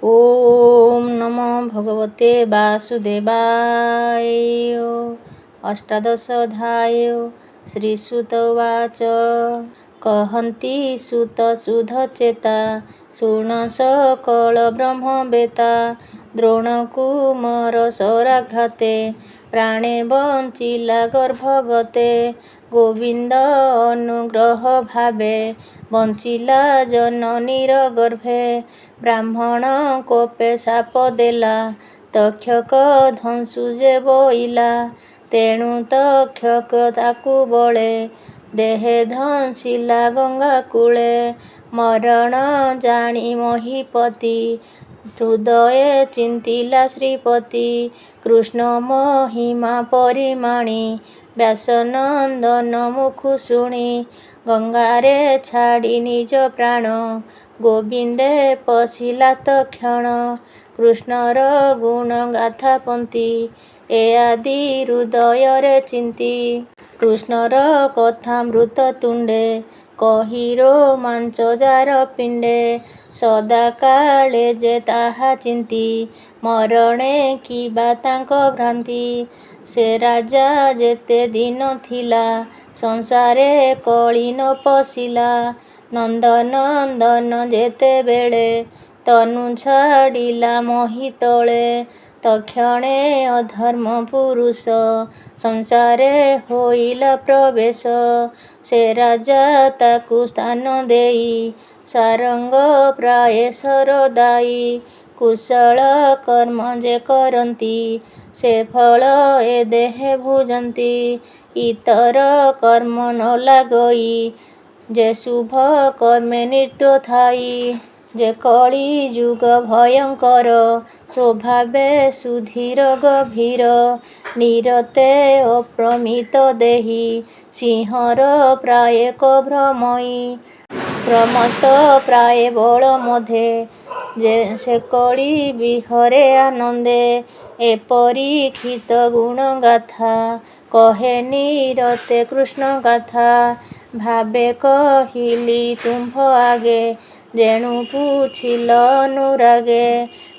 ओम नमो भगवते वासुदेवाय। अष्टादशोऽध्याय। श्रीसुत उवाच। कहन्ति सुत सुधचेता शृणु सकल ब्रह्मवेत्ता। द्रोणकुमार शराघाते प्राणे बଞ୍ଚିଲା ଗର୍ଭଗତେ। ଗୋବିନ୍ଦ ଅନୁଗ୍ରହ ଭାବେ ବଞ୍ଚିଲା ଜନନୀର ଗର୍ଭେ। ବ୍ରାହ୍ମଣ କୋପେ ଶାପ ଦେଲା ତକ୍ଷକ ଧଂସୁ ଯେ ବୋଇଲା। ତେଣୁ ତକ୍ଷକ ତାକୁ ବଳେ ଦେହେ ଧଂସିଲା ଗଙ୍ଗା କୂଳେ। ମରଣ ଜାଣି ମହୀପତି ହୃଦୟେ ଚିନ୍ତିଲା ଶ୍ରୀପତି। କୃଷ୍ଣ ମହିମା ପରିମାଣି ବ୍ୟାସନନ୍ଦନ ମୁଖୁ ଶୁଣି। ଗଙ୍ଗାରେ ଛାଡ଼ି ନିଜ ପ୍ରାଣ ଗୋବିନ୍ଦେ ପଶିଲା ତକ୍ଷଣ। କୃଷ୍ଣର ଗୁଣ ଗାଥା ପନ୍ତି ଏ ଆଦି ହୃଦୟରେ ଚିନ୍ତି। କୃଷ୍ଣର କଥାମୃତ ତୁଣ୍ଡେ କହି ରୋମାଞ୍ଚ ଯାର ପିଣ୍ଡେ। ସଦାକାଳେ ଯେ ତାହା ଚିନ୍ତି ମରଣେ କିବା ତାଙ୍କ ଭ୍ରାନ୍ତି। ସେ ରାଜା ଯେତେ ଦିନ ଥିଲା ସଂସାରେ କଳି ନ ପଶିଲା। ନନ୍ଦନନ୍ଦନ ଯେତେବେଳେ ତନୁ ଛାଡ଼ିଲା ମହୀ ତଳେ। ତକ୍ଷଣେ ଅଧର୍ମ ପୁରୁଷ ସଂସାରେ ହୋଇଲା ପ୍ରବେଶ। ସେ ରାଜା ତାକୁ ସ୍ଥାନ ଦେଇ ସାରଙ୍ଗ ପ୍ରାୟେ ଶର ଦାଇ। କୁଶଳ କର୍ମ ଯେ କରନ୍ତି ସେ ଫଳ ଏ ଦେହେ ଭୁଜନ୍ତି। ଇତର କର୍ମ ନ ଲାଗଇ ଯେ ଶୁଭ କର୍ମେ ନିରତ ଥାଇ। ଯେ କଳି ଯୁଗ ଭୟଙ୍କର ସ୍ୱଭାବେ ସୁଧୀର ଗଭୀର। ନିରତେ ଅପ୍ରମିତ ଦେହି ସିଂହର ପ୍ରାୟେ କଭ୍ରମଇ। ପ୍ରମତ୍ତ ପ୍ରାୟେ ବଳ ମଧେ ଯେ ସେ କଳି ବିହରେ ଆନନ୍ଦେ। ଏପରିକ୍ଷିତ ଗୁଣ ଗାଥା କହେ ନିରତେ କୃଷ୍ଣ ଗାଥା। ଭାବେ କହିଲି ତୁମ୍ଭ ଆଗେ ଯେଣୁ ପୁଛିଲ ଅନୁରାଗେ।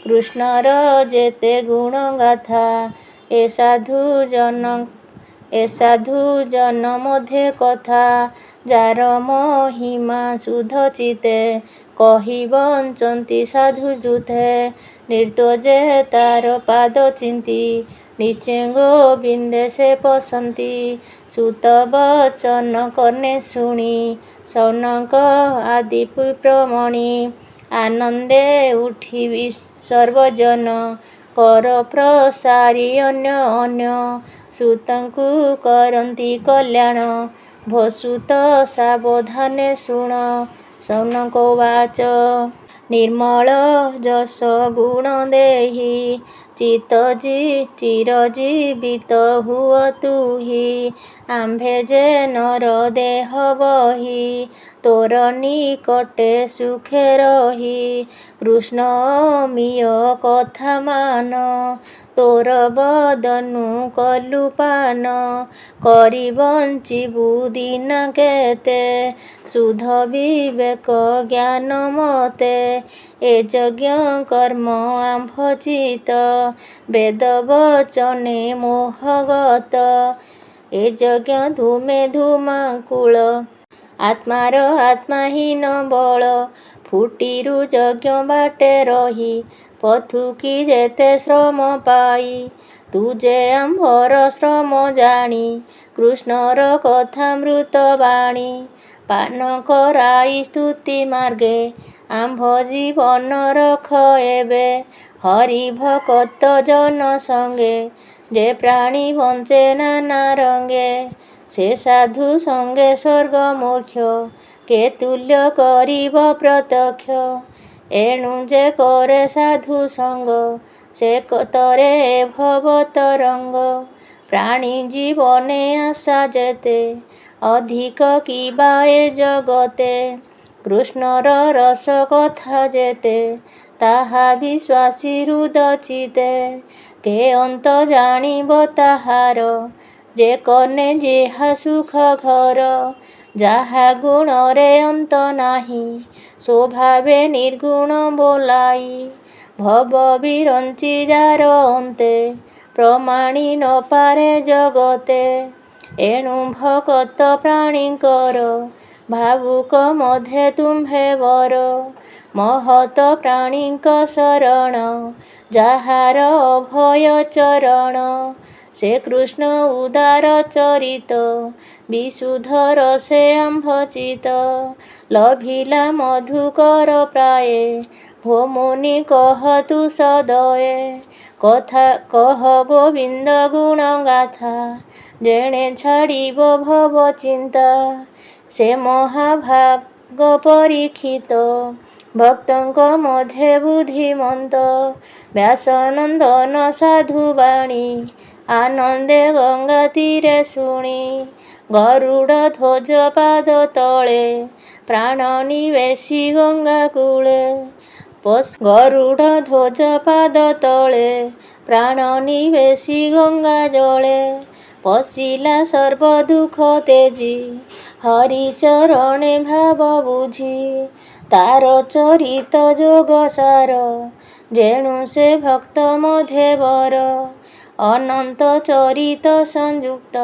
କୃଷ୍ଣର ଯେତେ ଗୁଣ ଗାଥା ଏ ସାଧୁ ଜନ ମଧ୍ୟେ କଥା। ଯାର ମହିମା ଶୁଦ୍ଧ ଚିତ୍ତେ କହି ବଞ୍ଚନ୍ତି ସାଧୁ ଯୁଥେ। ନିର୍ତ୍ତ ଯେ ତାର ପାଦ ଚିନ୍ତି ନିଶ୍ଚେ ଗୋବିନ୍ଦେ ସେ ପଶନ୍ତି। ସୁତ ବଚନ କର୍ଣ୍ଣେ ଶୁଣି ସୌନକ ଆଦି ବିପ୍ରମଣି। ଆନନ୍ଦେ ଉଠିବି ସର୍ବଜନ କର ପ୍ରସାରି ଅନ୍ୟ ଅନ୍ୟ। ସୁତଙ୍କୁ କରନ୍ତି କଲ୍ୟାଣ ଭୂସୁତ ସାବଧାନେ ଶୁଣ। ସୌନକ ଉବାଚ। ନିର୍ମଳ ଯଶ ଗୁଣ ଦେହି ଚିରଜୀବିତ ହୁଅ ତୁହି। ଆମ୍ଭେ ଯେ ନର ଦେହ ବହି ତୋର ନିକଟେ ସୁଖେ ରହି। କୃଷ୍ଣ ଅମିୟ କଥା ମାନ ତୋର ବଦନୁ କଲୁ ପାନ। କରି ବଞ୍ଚିବୁ ଦିନ କେତେ ଶୁଦ୍ଧ ବିବେକ ଜ୍ଞାନ ମତେ। ଏ ଯଜ୍ଞ କର୍ମ ଆମ୍ଭ ଚିତ୍ତ ବେଦ ବଚନେ ମୋହଗତ। ଏ ଯଜ୍ଞ ଧୂମେ ଧୂମାକୁଳ ଆତ୍ମାର ଆତ୍ମାହୀନ ବଳ। ଫୁଟିରୁ ଯଜ୍ଞ ବାଟେ ରହି ପଥୁକି ଯେତେ ଶ୍ରମ ପାଇ। ତୁ ଯେ ଆମ୍ଭର ଶ୍ରମ ଜାଣି କୃଷ୍ଣର କଥାମୃତ ବାଣୀ। ପାନ କରାଇ ସ୍ତୁତି ମାର୍ଗେ ଆମ୍ଭ ଜୀବନ ରଖ ଏବେ। ହରି ଭକତ ଜନ ସଙ୍ଗେ ଯେ ପ୍ରାଣୀ ବଞ୍ଚେ ନାନା ରଙ୍ଗେ। ସେ ସାଧୁ ସଙ୍ଗେ ସ୍ୱର୍ଗ ମୋକ୍ଷ କେ ତୁଲ୍ୟ କରିବ ପ୍ରତ୍ୟକ୍ଷ। ଏଣୁ ଯେ କରେ ସାଧୁ ସଙ୍ଗ ସେ ତରେ ଭବ ତରଙ୍ଗ। ପ୍ରାଣୀ ଜୀବନେ ଆଶା ଯେତେ ଅଧିକ କିବା ଏ ଜଗତେ। କୃଷ୍ଣର ରସ କଥା ଯେତେ ତାହା ବିଶ୍ୱାସୀ ହୃଦ ଚିତ୍ତେ। କେ ଅନ୍ତ ଜାଣିବ ତାହାର ଯେ କର୍ଣ୍ଣେ ଯେହା ସୁଖ ଘର। ଯାହା ଗୁଣରେ ଅନ୍ତ ନାହିଁ ସ୍ୱଭାବେ ନିର୍ଗୁଣ ବୋଲାଇ। ଭବ ବିରଞ୍ଚି ଯାର ଅନ୍ତେ ପ୍ରମାଣି ନ ପାରେ ଜଗତେ। ଏଣୁ ଭକତ ପ୍ରାଣୀଙ୍କର ଭାବୁକ ମଧ୍ୟେ ତୁମ୍ଭେ ବର। ମହତ ପ୍ରାଣୀଙ୍କ ଶରଣ ଯାହାର ଅଭୟ ଚରଣ। ସେ କୃଷ୍ଣ ଉଦାର ଚରିତ ବିଶୁଦ୍ଧ ରସେ ଆମ୍ଭଚିତ। ଲଭିଲା ମଧୁକର ପ୍ରାୟେ ଭୋମୁନି କହତୁ ସଦୟେ। କଥା କହ ଗୋବିନ୍ଦ ଗୁଣ ଗାଥା ଯେଣେ ଛାଡ଼ିବ ଭବ ଚିନ୍ତା। ସେ ମହାଭାଗ ପରୀକ୍ଷିତ ଭକ୍ତଙ୍କ ମଧ୍ୟେ ବୁଦ୍ଧିମନ୍ତ। ବ୍ୟାସନନ୍ଦନ ସାଧୁବାଣୀ ଆନନ୍ଦେ ଗଙ୍ଗା ତୀରେ ଶୁଣି। ଗରୁଡ଼ ଧ୍ୱଜ ପାଦ ତଳେ ପ୍ରାଣ ନିବେଶି ଗଙ୍ଗା କୂଳେ। ଗରୁଡ଼ ଧ୍ୱଜ ପାଦ ତଳେ ପ୍ରାଣ ନିବେଶି ଗଙ୍ଗା ଜଳେ। ପଶିଲା ସର୍ବ ଦୁଃଖ ତେଜି ହରି ଚରଣେ ଭାବ ବୁଝି। ତାର ଚରିତ ଯୋଗ ସାର ଯେଣୁ ସେ ଭକ୍ତ ମଧ୍ୟେ ବର। ଅନନ୍ତ ଚରିତ ସଂଯୁକ୍ତ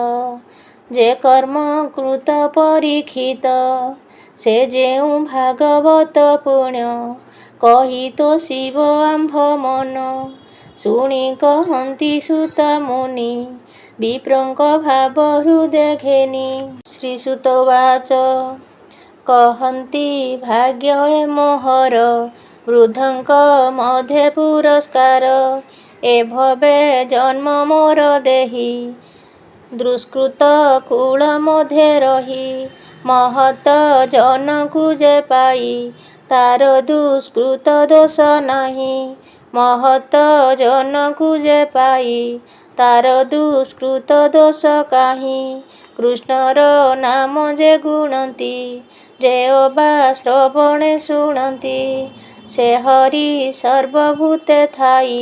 ଯେ କର୍ମ କୃତ ପରୀକ୍ଷିତ। ସେ ଯେଉଁ ଭାଗବତ ପୁଣ୍ୟ କହି ତୋଷିବ ଆମ୍ଭ ମନ। ଶୁଣି କହନ୍ତି ସୁତ ମୁନି ବିପ୍ରଙ୍କ ଭାବ ହୃଦେ ଘେନି। ଶ୍ରୀସୁତ ଉବାଚ କହନ୍ତି ଭାଗ୍ୟ ଏ ମୋହର ବୃଦ୍ଧଙ୍କ ମଧ୍ୟେ ପୁରସ୍କାର। ଏ ଭବେ ଜନ୍ମ ମୋର ଦେହି ଦୁଷ୍କୃତ କୂଳ ମଧ୍ୟେ ରହି। ମହତ ଜନକୁ ଯେ ପାଇ ତାର ଦୁଷ୍କୃତ ଦୋଷ ନାହିଁ। ମହତ ଜନକୁ ଯେ ପାଇ ତାର ଦୁଷ୍କୃତ ଦୋଷ କାହିଁ। କୃଷ୍ଣର ନାମ ଯେ ଗୁଣନ୍ତି ଯେ ଅବା ଶ୍ରବଣେ ଶୁଣନ୍ତି। ସେ ହରି ସର୍ବଭୂତେ ଥାଇ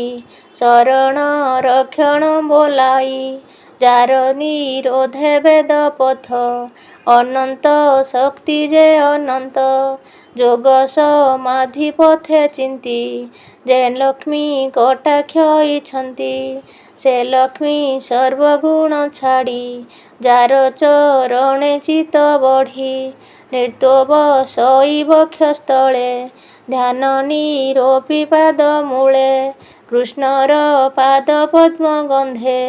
ଶରଣ ରକ୍ଷଣ ବୋଲାଇ। ଯାର ନିରୋଧେ ବେଦ ପଥ ଅନନ୍ତ ଶକ୍ତି ଯେ ଅନନ୍ତ। ଯୋଗ ସମାଧି ପଥେ ଚିନ୍ତି ଯେ ଲକ୍ଷ୍ମୀ କଟାକ୍ଷ ଇଛନ୍ତି। ସେ ଲକ୍ଷ୍ମୀ ସର୍ବଗୁଣ ଛାଡ଼ି ଯାର ଚରଣେ ଚିତ୍ତ ବଢ଼ି। ନିର୍ତ୍ତୋବ ଶୋଇ ବକ୍ଷସ୍ଥଳେ ଧ୍ୟାନ ନିରୋପି ପାଦ ମୂଳେ। କୃଷ୍ଣର ପାଦ ପଦ୍ମ ଗନ୍ଧେ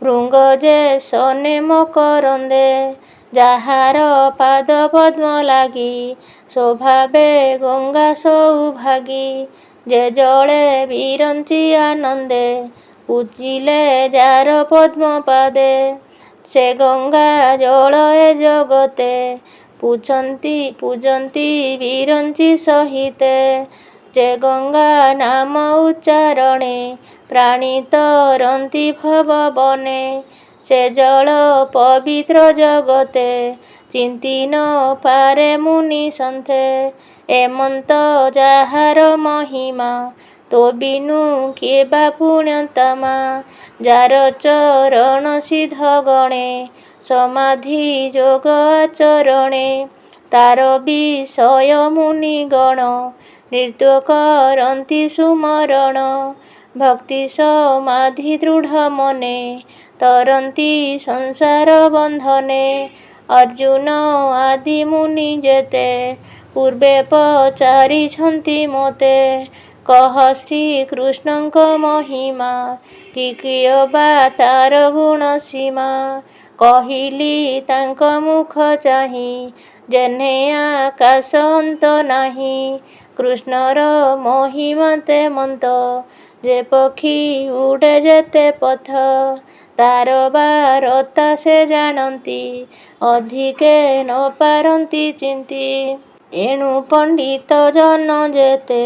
ଭୃଙ୍ଗ ଯେ ଶୋନେ ମକରନ୍ଦେ। ଯାହାର ପାଦ ପଦ୍ମ ଲାଗି ସ୍ୱଭାବେ ଗଙ୍ଗା ସୌଭାଗୀ। ଯେ ଜଳେ ବିରଞ୍ଚି ଆନନ୍ଦେ ପୂଜିଲେ ଯାର ପଦ୍ମ ପାଦେ। ସେ ଗଙ୍ଗା ଜଳ ଏ ଜଗତେ ପୂଜନ୍ତି ବିରଞ୍ଚି ସହିତେ। ଯେ ଗଙ୍ଗା ନାମ ଉଚ୍ଚାରଣେ ପ୍ରାଣୀ ତରନ୍ତି ଭବ ବନେ। ସେ ଜଳ ପବିତ୍ର ଜଗତେ ଚିନ୍ତି ନ ପାରେ ମୁନି ସନ୍ଥେ। ଏମନ୍ତ ଯାହାର ମହିମା ତୋ ବିନୁ କିଏ ବା ପୁଣ୍ୟତମା। ଯାର ଚରଣ ସିଦ୍ଧ ଗଣେ ସମାଧି ଯୋଗ ଆଚରଣେ। ତାର ବିଷୟ ମୁନି ଗଣ ନୃତ୍ୟ କରନ୍ତି ସୁମରଣ। ଭକ୍ତି ସମାଧି ଦୃଢ଼ ମନେ ତରନ୍ତି ସଂସାର ବନ୍ଧନେ। ଅର୍ଜୁନ ଆଦି ମୁନି ଯେତେ ପୂର୍ବେ ପଚାରିଛନ୍ତି ମୋତେ। କହ ଶ୍ରୀକୃଷ୍ଣଙ୍କ ମହିମା କିଏ ବା ତାର ଗୁଣ ସୀମା। କହିଲି ତାଙ୍କ ମୁଖ ଚାହିଁ ଯେହ୍ନେ ଆକାଶ ଅନ୍ତ ନାହିଁ। କୃଷ୍ଣର ମହିମା ତେମନ୍ତ ଯେ ପକ୍ଷୀ ଉଡ଼େ ଯେତେ ପଥ। ତାର ବାରତା ସେ ଜାଣନ୍ତି ଅଧିକେ ନ ପାରନ୍ତି ଚିନ୍ତି। ଏଣୁ ପଣ୍ଡିତ ଜନ ଯେତେ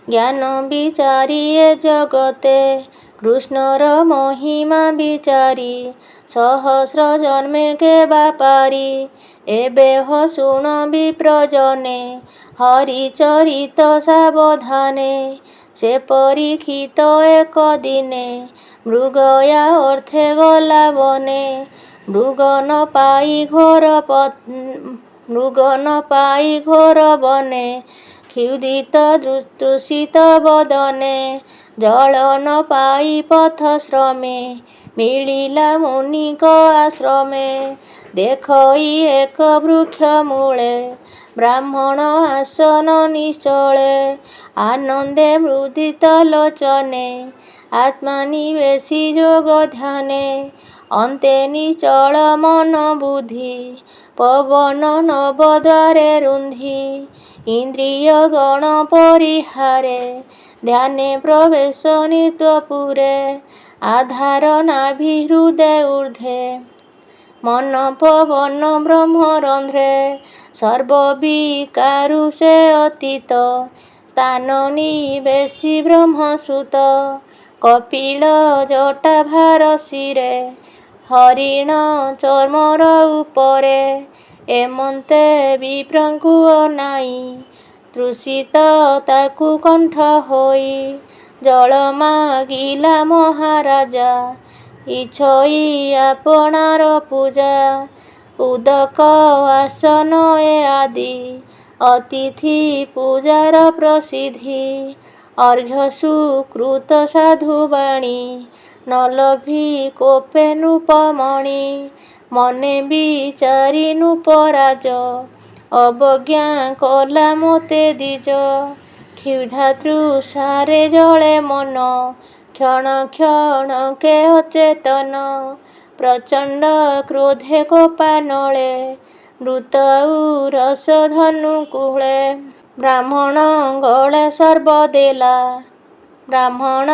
ଜ୍ଞାନ ବିଚାରି ଏ ଜଗତେ। କୃଷ୍ଣର ମହିମା ବିଚାରି ସହସ୍ର ଜନ୍ମେ କେବା ପାରି। ଏବେ ହୋ ଶୁଣ ବିପ୍ରଜନେ ହରି ଚରିତ ସାବଧାନେ। ସେ ପରୀକ୍ଷିତ ଏକ ଦିନେ ମୃଗୟା ଅର୍ଥେ ଗଲା ବନେ। ମୃଗ ନ ପାଇ ଘୋର ବନେ क्षुधित तृषित बदने जल न पाई पथ श्रमे मिलिला मुनिक आश्रमे देखई एक वृक्ष मूले ब्राह्मण आसन निश्चले आनंदे मुदित लोचने आत्मानिवेशी जोग ध्याने अन्ते निचल मन बुद्धि पवन नवद्वारे रुन्धि इंद्रिय गण परिहारे ध्याने प्रवेश नित्यपुरे आधार नाभि हृदय ऊर्ध्वे मन पवन ब्रह्म रंध्रे सर्वविकारु से अतीत स्थान निवेशी ब्रह्मसुत कपिल जटा भार शिरे हरिण चर्मर उपरे एमन्ते विप्रଙ୍କୁ अनाई तृषित ताकु कंठ होई जल मागिला महाराजा इछई आपणार पूजा उदक आसन ए आदि अतिथि पूजार प्रसिद्धि अर्घ्य सुकृत साधुवाणी नलभि कोपे नृपमणि मने विचारी नृपराज अवज्ञा कला मोते द्विज क्षुधा तृषारे जले मन क्षण क्षण के अचेतन प्रचंड क्रोधे कोपानले मृत रस धनुकूले ब्राह्मण गले सर्प देला ब्राह्मण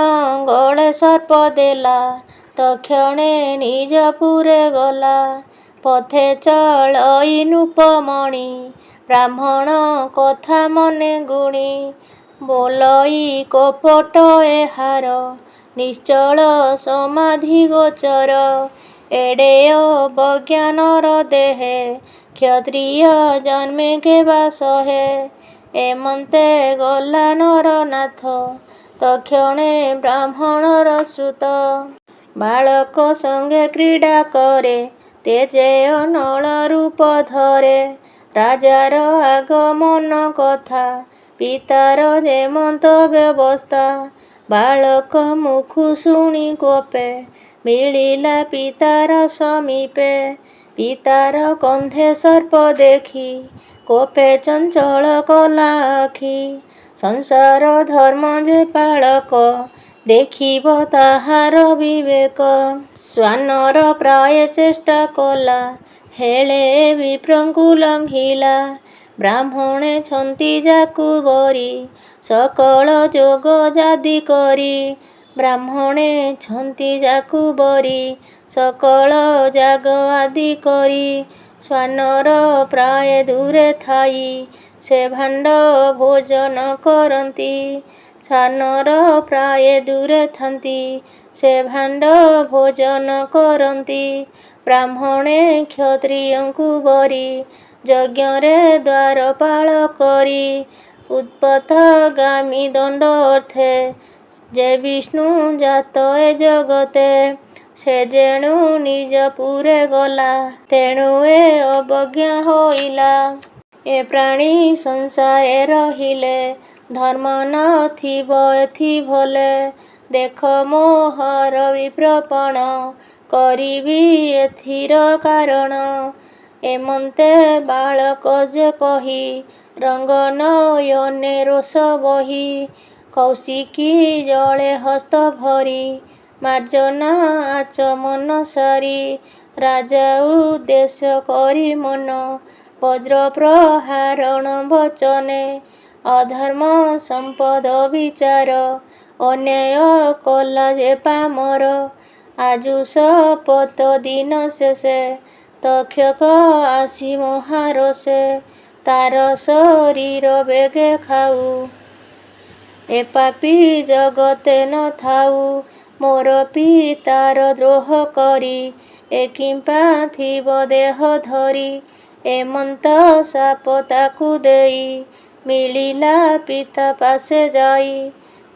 गले सर्प देला तक्षणे निज पुरे गला पथे चलई नृपमणि ब्राह्मण कथा मने गुणी बोलई कपट एहार निश्चल समाधि गोचर एडे अवज्ञानर देहे क्षत्रिय जन्मे केबा सहे एमन्ते गला नरनाथ तक्षणे ब्राह्मणर श्रुत बालक संगे क्रीडा करे तेजे नल रूप धरे राजार आगमन कथा पितार जेमंत व्यवस्था बालक मुखु शुणी कोपे मिलिला पितार समीपे पितार कंधे सर्प देखी कोपे चंचल कला आखि संसार धर्म जे पालक देखिब ताहार विवेक श्वानर प्राय चेष्टा कला हेले विप्रଙ୍କୁ लंघिला ब्राह्मणे छन्ति जाकु बरी सकल जोग जादी करी ब्राह्मणे छन्ति जाकु बरी सकल जाग आदि करी श्वानर प्राय दूरे थाई से भाण्ड भोजन करती श्वानर प्राय दूरे थांती से भाण्ड भोजन करती ब्राह्मणे क्षत्रियଙ୍କୁ बरी यज्ञरे द्वारपाल करी उत्पथगामी दंड अर्थे जे विष्णु जात ए जगते से जेणु निज पुरे गला तेणु ए अवज्ञा होइला ए प्राणी संसारे रहिले धर्म नथिब एथि भले देख मोहर विप्रपण करिबी एथिर कारण एमन्ते बालक जे कही रंग नयने रोष बही कौशिकी जले हस्त भरी मार्जना आचमन सारी राजा उद्देश्य करी मन वज्र प्रहारण वचने अधर्म संपद विचार अन्याय कला जे पामर आजु शपथ दिन शेषे तक्षक आसी महारसे तार शरीर बेगे खाऊ ए पापी जगते न थाऊ मोर पितार द्रोह करी ए किंपा थिब देह धरी एमंत साप ताकु देई मिलिला पिता पासे जाई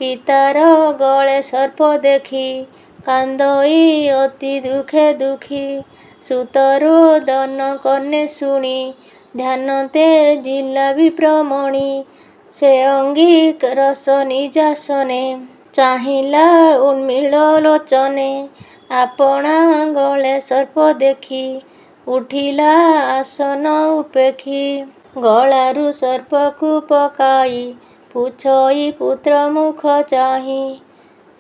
पितार गले सर्प देखी कांदई अति दुखे दुखी सुतरो दन कने शुणी ध्यान ते जिला विप्रमणि ସେ ଅଙ୍ଗୀ ରସ ନିଜାସନେ ଚାହିଁଲା ଉନ୍ମିଳ ଲୋଚନେ ଆପଣା ଗଳେ ସର୍ପ ଦେଖି ଉଠିଲା ଆସନ ଉପେକ୍ଷୀ ଗଳାରୁ ସର୍ପକୁ ପକାଇ ପୁଛଇ ପୁତ୍ର ମୁଖ ଚାହିଁ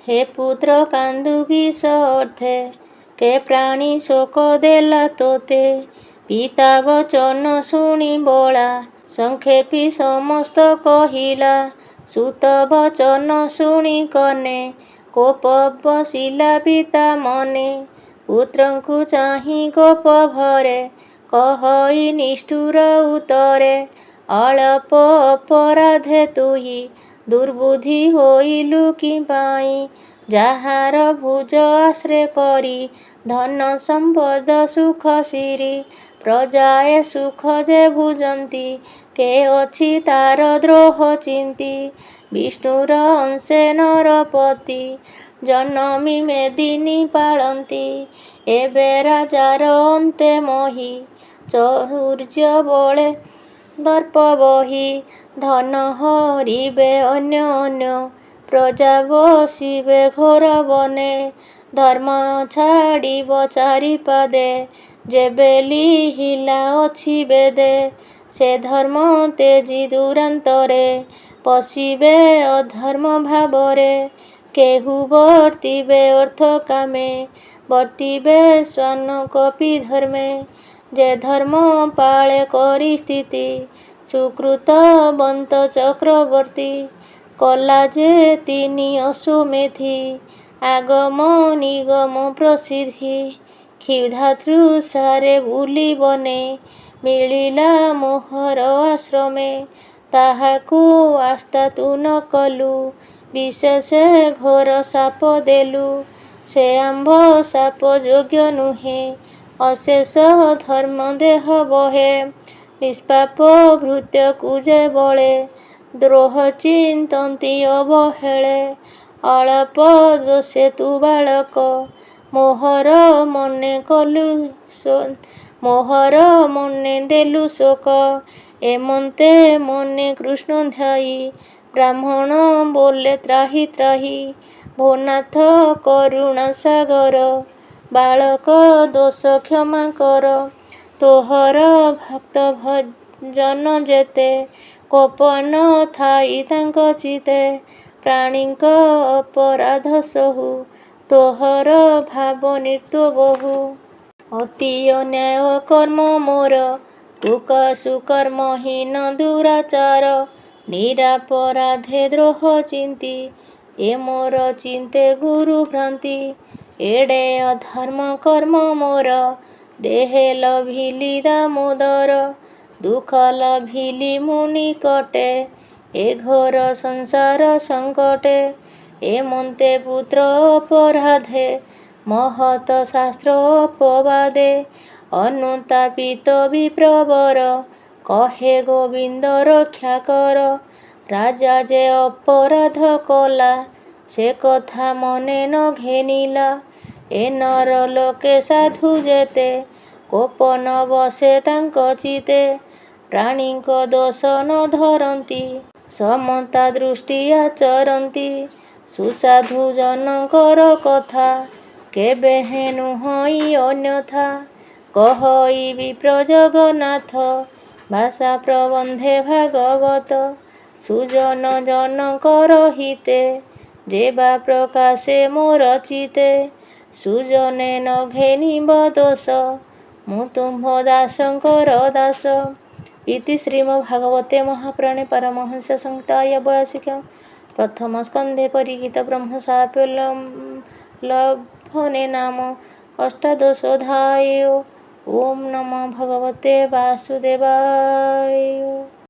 ହେ ପୁତ୍ର କାନ୍ଦୁ କିସ ଅର୍ଥେ କେ ପ୍ରାଣୀ ଶୋକ ଦେଲା ତୋତେ ପିତା ବଚନ ଶୁଣି ବଳା ସଂକ୍ଷେପୀ ସମସ୍ତ କହିଲା ସୁତ ବଚନ ଶୁଣି କନେ କୋପ ବସିଲା ପିତା ମନେ ପୁତ୍ରଙ୍କୁ ଚାହିଁ କୋପ ଭରେ କହଇ ନିଷ୍ଠୁର ଉତରେ ଅଳପ ଅପରାଧେ ତୁହି ଦୁର୍ବୁଦ୍ଧି ହୋଇଲୁ କି ପାଇଁ ଯାହାର ଭୁଜ ଆଶ୍ରେ କରି ଧନ ସମ୍ପଦ ସୁଖ ସିରି ପ୍ରଜାଏ ସୁଖ ଯେ ଭୁଜନ୍ତି କେ ଅଛି ତାର ଦ୍ରୋହ ଚିନ୍ତି ବିଷ୍ଣୁର ଅଂଶେ ନରପତି ଜନମି ମେଦିନୀ ପାଳନ୍ତି ଏବେ ରାଜାର ଅନ୍ତେ ମହି ଚଉର୍ଯ୍ୟ ବଳେ ଦର୍ପ ବହି ଧନ ହରିବେ ଅନ୍ୟ ଅନ୍ୟ ପ୍ରଜା ବସିବେ ଘୋର ବନେ ଧର୍ମ ଛାଡ଼ିବ ଚାରିପାଦେ ଯେବେ ଲିହିଲା ଅଛି ବେଦେ ସେ ଧର୍ମ ତେଜି ଦୂରାନ୍ତରେ ପଶିବେ ଅଧର୍ମ ଭାବରେ କେହୁ ବର୍ତ୍ତିବେ ଅର୍ଥ କାମେ ବର୍ତ୍ତିବେ ଶ୍ୱାନ କପି ଧର୍ମେ ଯେ ଧର୍ମ ପାଳେ କରି ସ୍ଥିତି ସୁକୃତ ବନ୍ତ ଚକ୍ରବର୍ତ୍ତୀ କଲା ଯେ ତିନି ଅଶ୍ୱମେଧି ଆଗମ ନିଗମ ପ୍ରସିଦ୍ଧି କ୍ଷୁଧାତୃଷାରେ ବୁଲି ବନେ ମିଳିଲା ମୋହର ଆଶ୍ରମେ ତାହାକୁ ଆସ୍ଥା ତୁ ନ କଲୁ ବିଶେଷେ ଘୋର ସାପ ଦେଲୁ ସେ ଆମ୍ଭ ସାପ ଯୋଗ୍ୟ ନୁହେଁ ଅଶେଷ ଧର୍ମ ଦେହ ବହେ ନିଷ୍ପାପ ଭୃତ୍ୟକୁ ଯେ ବଳେ ଦ୍ରୋହ ଚିନ୍ତନ୍ତି ଅବହେଳେ ଅଳପ ଦୋଷେ ତୁ ବାଳକ ମୋହର ମନେ କଲୁ ମୋହର ମନେ ଦେଲୁ ଶୋକ ଏମନ୍ତେ ମନେ କୃଷ୍ଣ ଧ୍ୟାଇ ବ୍ରାହ୍ମଣ ବୋଲେ ତ୍ରାହି ତ୍ରାହି ଭୋନାଥ କରୁଣା ସାଗର ବାଳକ ଦୋଷ କ୍ଷମା କର ତୋହର ଭକ୍ତ ଭଜନ ଯେତେ କୋପ ନ ଥାଇ ତାଙ୍କ ଚିତେ ପ୍ରାଣୀଙ୍କ ଅପରାଧ ସହୁ ତୋହର ଭାବ ନିର୍ତ୍ତ ବହୁ ଅତି ଅନ୍ୟାୟ କର୍ମ ମୋର କୁକ ସୁକର୍ମହୀନ ଦୁରାଚାର ନିରାପରାଧେ ଦ୍ରୋହ ଚିନ୍ତି ଏ ମୋର ଚିନ୍ତେ ଗୁରୁ ଭ୍ରାନ୍ତି ଏଡ଼େ ଅଧର୍ମ କର୍ମ ମୋର ଦେହେ ଲଭିଲି ଦାମୋଦର ଦୁଃଖ ଲଭିଲି ମୁଁ ନିକଟେ ଏ ଘୋର ସଂସାର ସଙ୍କଟେ ଏମନ୍ତେ ପୁତ୍ର ଅପରାଧେ ମହତ ଶାସ୍ତ୍ର ଅପବାଦେ ଅନୁତାପିତ ବିପ୍ରବର କହେ ଗୋବିନ୍ଦ ରକ୍ଷା କର ରାଜା ଯେ ଅପରାଧ କଲା ସେ କଥା ମନେ ନ ଘେନିଲା ଏ ନର ଲୋକେ ସାଧୁ ଯେତେ କୋପ ନ ବସେ ତାଙ୍କ ଚିତେ ପ୍ରାଣୀଙ୍କ ଦୋଷ ନ ଧରନ୍ତି ସମତା ଦୃଷ୍ଟି ଆଚରନ୍ତି ସୁସାଧୁ ଜନଙ୍କର କଥା କେବେ ହେନୁ ହଇ ଅନ୍ୟଥା କହଇ ବିପ୍ର ଜଗନ୍ନାଥ ଭାଷା ପ୍ରବନ୍ଧେ ଭାଗବତ ସୁଜନ ଜନଙ୍କର ହିତେ ଯେବା ପ୍ରକାଶେ ମୋର ଚିତେ ସୁଜନେ ନ ଘେନିବ ଦୋଷ ମୁଁ ତୁମ୍ଭ ଦାସଙ୍କର ଦାସ ଇତି ଶ୍ରୀମଦ୍ଭାଗବତେ ମହାପୁରାଣେ ପାରମହଂସ ସଂହିତାୟ ବୟାସିକ୍ୟାଂ ପ୍ରଥମ ସ୍କନ୍ଧେ ପରିଗୀତ ବ୍ରହ୍ମ ଶାପେ ଲଭନେ ନାମ ଅଷ୍ଟାଦଶୋऽଧ୍ୟାୟଃ। ଓಂ ନମୋ ଭଗବତେ ବାସୁଦେବାୟ।